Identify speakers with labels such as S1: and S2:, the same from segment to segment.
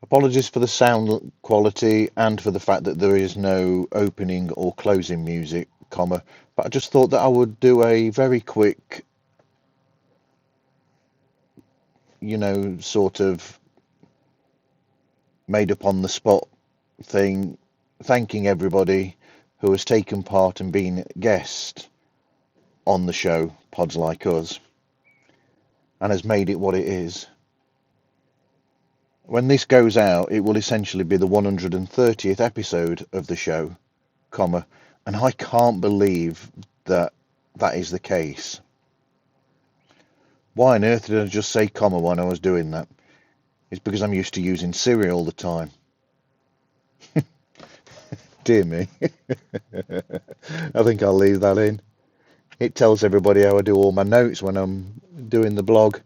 S1: Apologies for the sound quality and for the fact that there is no opening or closing music, but I just thought that I would do a very quick, sort of made up on the spot thing, thanking everybody who has taken part and been a guest on the show, Pods Like Us, and has made it what it is. When this goes out, it will essentially be the 130th episode of the show, and I can't believe that that is the case. Why on earth did I just say comma when I was doing that? It's because I'm used to using Siri all the time. Dear me. I think I'll leave that in. It tells everybody how I do all my notes when I'm doing the blog.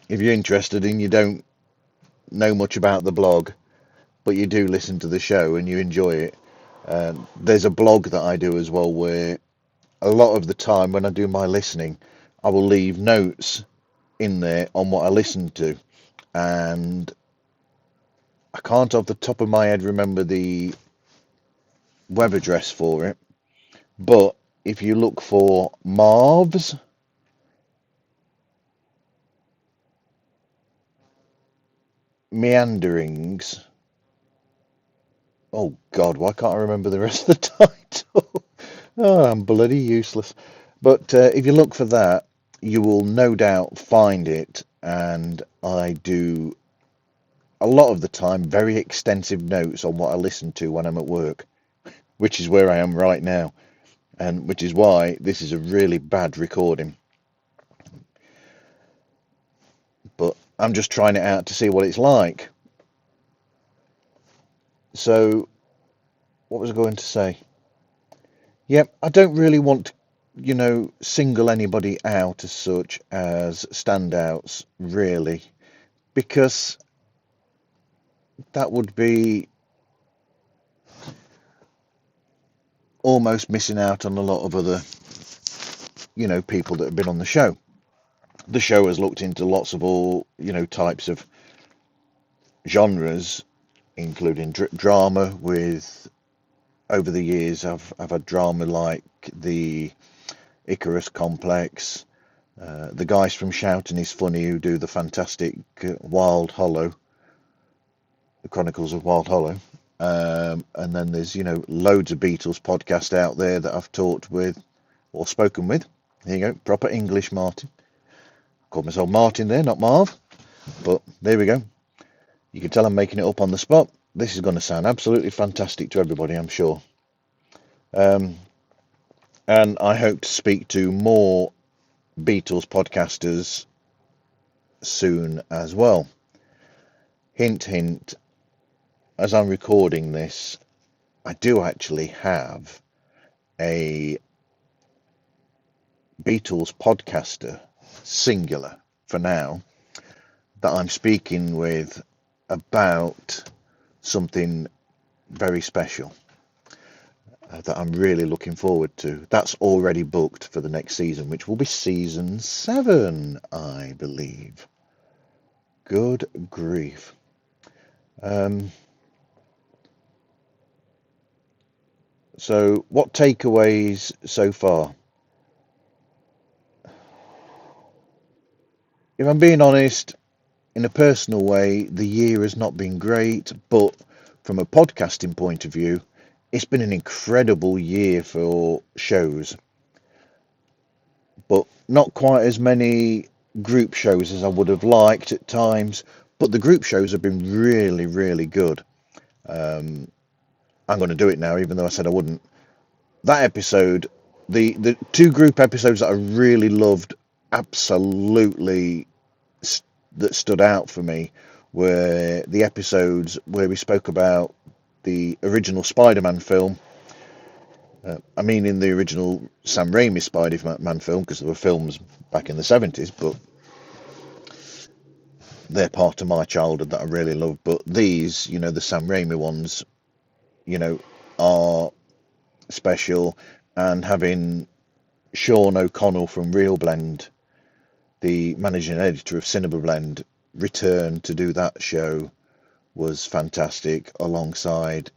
S1: If you're interested and you don't know much about the blog, but you do listen to the show and you enjoy it, there's a blog that I do as well where a lot of the time when I do my listening, I will leave notes in there on what I listen to. And I can't off the top of my head remember the web address for it, but if you look for Marv's Meanderings, oh God, why can't I remember the rest of the title? Oh, I'm bloody useless. But if you look for that, you will no doubt find it. And I do a lot of the time very extensive notes on what I listen to when I'm at work, which is where I am right now, and which is why this is a really bad recording. But I'm just trying it out to see what it's like. So, what was I going to say? Yep, I don't really want to, single anybody out as such as standouts, really, because that would be almost missing out on a lot of other, people that have been on the show. The show has looked into lots of all, types of genres, including drama. With over the years, I've had drama like the Icarus Complex, the guys from Shouting is Funny who do the fantastic Wild Hollow, the Chronicles of Wild Hollow. And then there's, loads of Beatles podcasts out there that I've talked with or spoken with. There you go, proper English Martin. Called myself Martin there, not Marv. But there we go. You can tell I'm making it up on the spot. This is going to sound absolutely fantastic to everybody, I'm sure. And I hope to speak to more Beatles podcasters soon as well. Hint, hint, as I'm recording this, I do actually have a Beatles podcaster, singular for now, that I'm speaking with about something very special that I'm really looking forward to. That's already booked for the next season, which will be season 7, I believe. Good grief. So what takeaways so far? If I'm being honest, in a personal way, the year has not been great, but from a podcasting point of view, it's been an incredible year for shows. But not quite as many group shows as I would have liked at times, but the group shows have been really, really good. I'm going to do it now, even though I said I wouldn't. That episode, the 2 group episodes that I really loved, absolutely that stood out for me, were the episodes where we spoke about the original Spider-Man film. I mean, in the original Sam Raimi Spider-Man film, because there were films back in the 70s, but they're part of my childhood that I really love. But these, the Sam Raimi ones, are special. And having Sean O'Connell from Real Blend, the managing editor of Cinema Blend, return to do that show was fantastic, alongside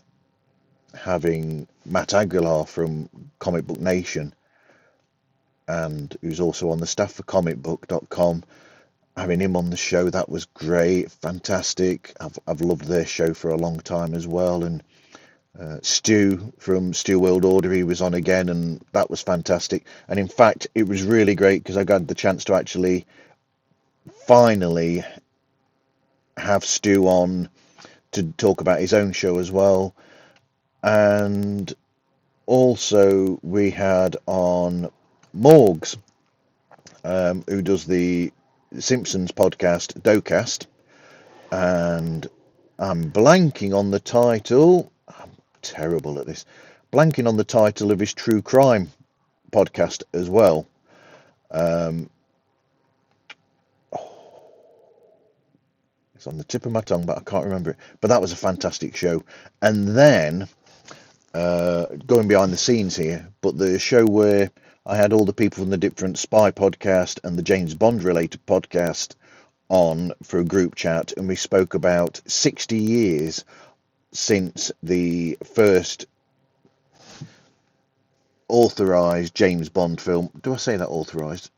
S1: having Matt Aguilar from Comic Book Nation, and who's also on the staff for comicbook.com. Having him on the show, that was great, fantastic. I've loved their show for a long time as well. And Stu from Stu World Order, he was on again, and that was fantastic. And in fact, it was really great because I got the chance to actually finally have Stu on to talk about his own show as well. And also we had on Morgs, who does the Simpsons podcast, Docast, and I'm blanking on the title. I'm terrible at this. Blanking on the title of his true crime podcast as well. It's on the tip of my tongue, but I can't remember it. But that was a fantastic show. And then going behind the scenes here, but the show where I had all the people from the different spy podcast and the James Bond related podcast on for a group chat, and we spoke about 60 years since the first authorized James Bond film. Do I say that authorized?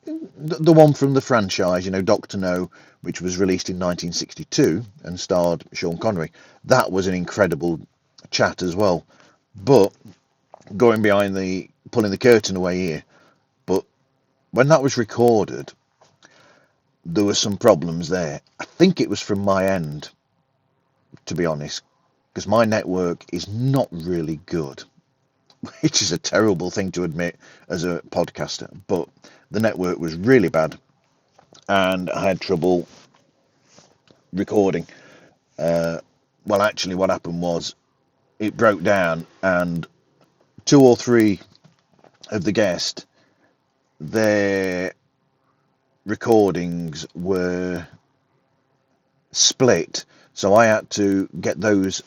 S1: The one from the franchise, Doctor No, which was released in 1962 and starred Sean Connery. That was an incredible chat as well. But going behind pulling the curtain away here, but when that was recorded, there were some problems there. I think it was from my end, to be honest, because my network is not really good, which is a terrible thing to admit as a podcaster, but the network was really bad and I had trouble recording. Well, actually what happened was it broke down, and 2 or 3 of the guests, their recordings were split, so I had to get those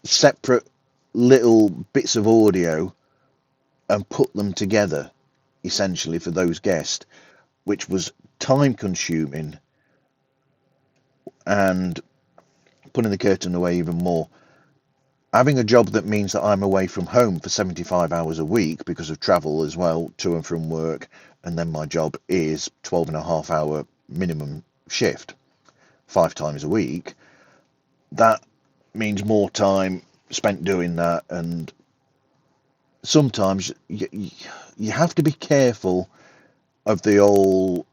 S1: separate little bits of audio and put them together essentially for those guests, which was time consuming and putting the curtain away even more. Having a job that means that I'm away from home for 75 hours a week because of travel as well, to and from work, and then my job is 12.5-hour minimum shift 5 times a week, that means more time spent doing that. And sometimes you have to be careful of the old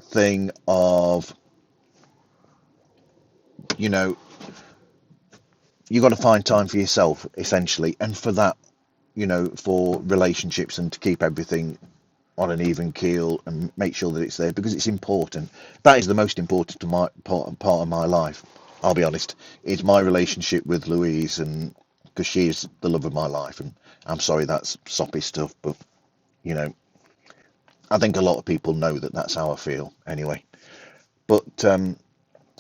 S1: thing of, you got to find time for yourself essentially, and for that, for relationships, and to keep everything on an even keel and make sure that it's there, because it's important. That is the most important to my part of my life. I'll be honest, it's my relationship with Louise, and because she is the love of my life. And I'm sorry, that's soppy stuff, but I think a lot of people know that that's how I feel anyway. But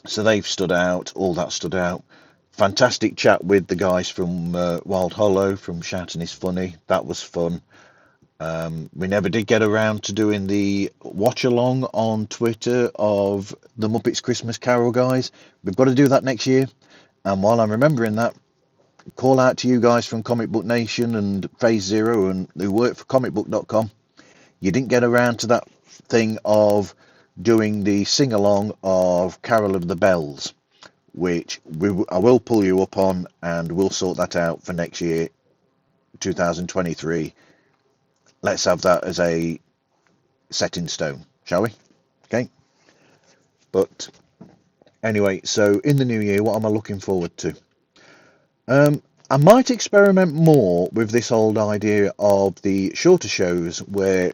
S1: so they've stood out, all that stood out. Fantastic chat with the guys from Wild Hollow, from Shouting is Funny. That was fun. We never did get around to doing the watch along on Twitter of the Muppets Christmas Carol guys. We've got to do that next year. And while I'm remembering that, call out to you guys from Comic Book Nation and Phase Zero, and who work for comicbook.com. You didn't get around to that thing of doing the sing-along of Carol of the Bells, which I will pull you up on, and we'll sort that out for next year, 2023. Let's have that as a set in stone, shall we? Okay. But anyway, so in the new year, what am I looking forward to? I might experiment more with this old idea of the shorter shows where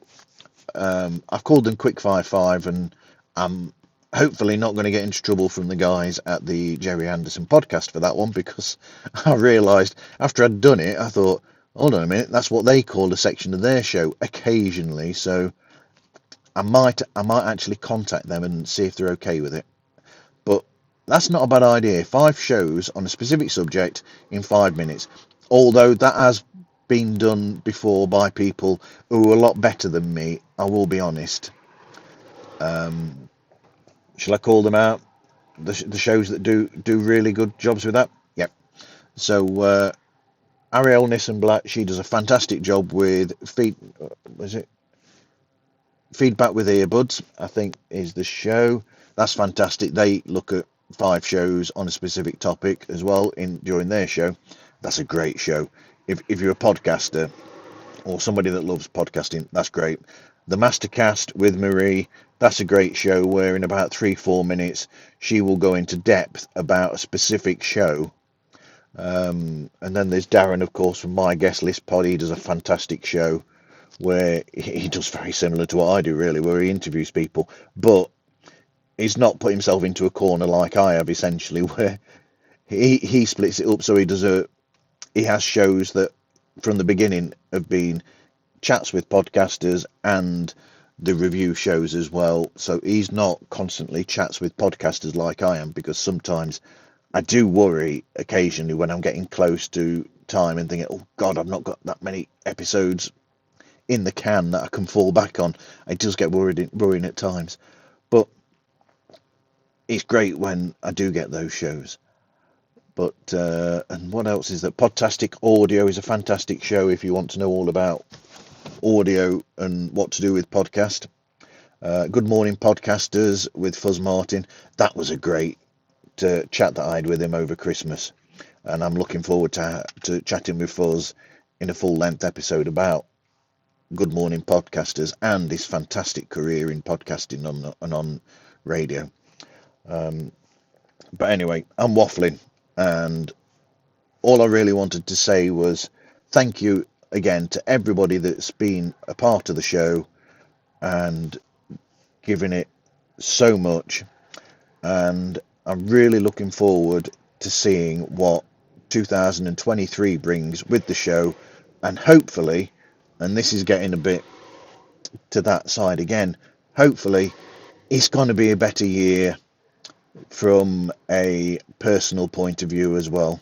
S1: I've called them Quickfire 5, and I'm hopefully not going to get into trouble from the guys at the Jerry Anderson podcast for that one, because I realised after I'd done it, I thought, hold on a minute, that's what they call a section of their show occasionally. So I might actually contact them and see if they're okay with it. But that's not a bad idea. 5 shows on a specific subject in 5 minutes. Although that has been done before by people who are a lot better than me, I will be honest. Shall I call them out? The shows that do really good jobs with that? Yep. So Ariel Nissenblatt, she does a fantastic job with Feedback with Earbuds, I think is the show. That's fantastic. They look at 5 shows on a specific topic as well during their show. That's a great show. If you're a podcaster or somebody that loves podcasting, that's great. The Mastercast with Marie, that's a great show where in about 3-4 minutes she will go into depth about a specific show. And then there's Darren, of course, from My Guest List Pod. He does a fantastic show where he does very similar to what I do, really, where he interviews people, but he's not put himself into a corner like I have, essentially, where he splits it up. So he has shows that from the beginning have been chats with podcasters and the review shows as well. So he's not constantly chats with podcasters like I am, because sometimes I do worry occasionally when I'm getting close to time and thinking, oh God, I've not got that many episodes in the can that I can fall back on. I just get worrying at times. But it's great when I do get those shows. But and what else is that? Podtastic Audio is a fantastic show if you want to know all about audio and what to do with podcast. Good Morning Podcasters with Fuzz Martin. That was a great chat that I had with him over Christmas, and I'm looking forward to chatting with Fuzz in a full length episode about Good Morning Podcasters and his fantastic career in podcasting on radio. But anyway, I'm waffling, and all I really wanted to say was thank you again to everybody that's been a part of the show and given it so much. And I'm really looking forward to seeing what 2023 brings with the show, and hopefully, and this is getting a bit to that side again, hopefully it's going to be a better year from a personal point of view as well,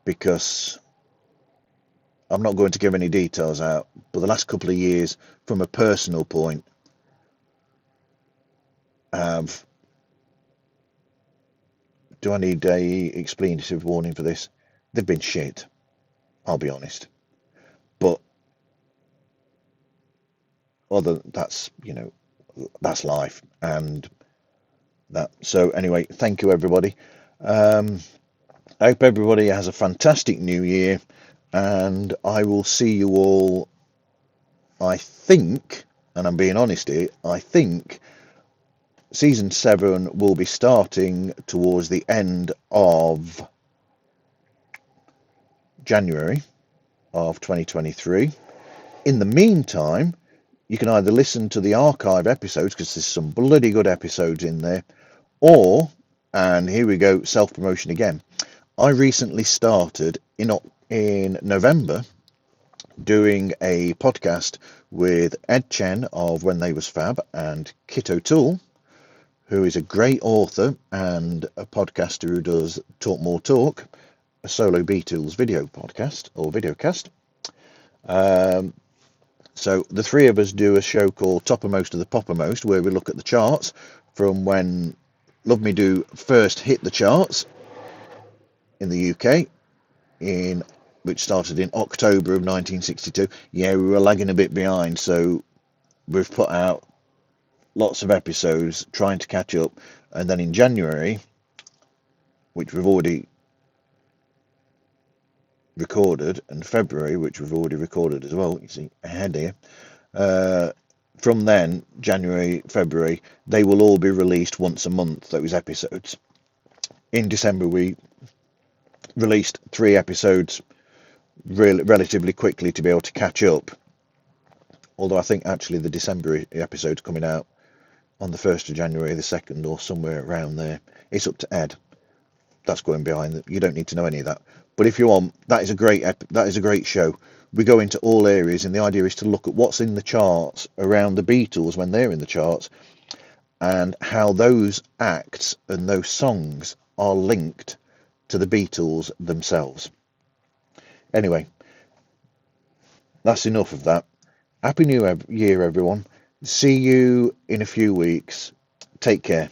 S1: because I'm not going to give any details out, but the last couple of years from a personal point have, do I need a explanative warning for this? They've been shit, I'll be honest. But that's, that's life, and that. So anyway, thank you everybody. I hope everybody has a fantastic new year, and I will see you all, I think, and I'm being honest here, I think season 7 will be starting towards the end of January of 2023. In the meantime, you can either listen to the archive episodes, because there's some bloody good episodes in there, or, and here we go, self-promotion again, I recently started in November doing a podcast with Ed Chen of When They Was Fab and Kit O'Toole, who is a great author and a podcaster who does Talk More Talk, a solo Beatles video podcast or videocast. So the three of us do a show called Toppermost of the Poppermost, where we look at the charts from when Love Me Do first hit the charts in the UK, which started in October of 1962. Yeah, we were lagging a bit behind, so we've put out lots of episodes trying to catch up, and then in January, which we've already recorded, and February, which we've already recorded as well, you see ahead here, from then, January, February, they will all be released once a month, those episodes. In December we released 3 episodes relatively quickly to be able to catch up, although I think actually the December episode's coming out on the 1st of January, the 2nd, or somewhere around there. It's up to Ed. That's going behind. You don't need to know any of that. But if you want, that is a great show. We go into all areas, and the idea is to look at what's in the charts around the Beatles when they're in the charts, and how those acts and those songs are linked to the Beatles themselves. Anyway, that's enough of that. Happy New Year, everyone. See you in a few weeks. Take care.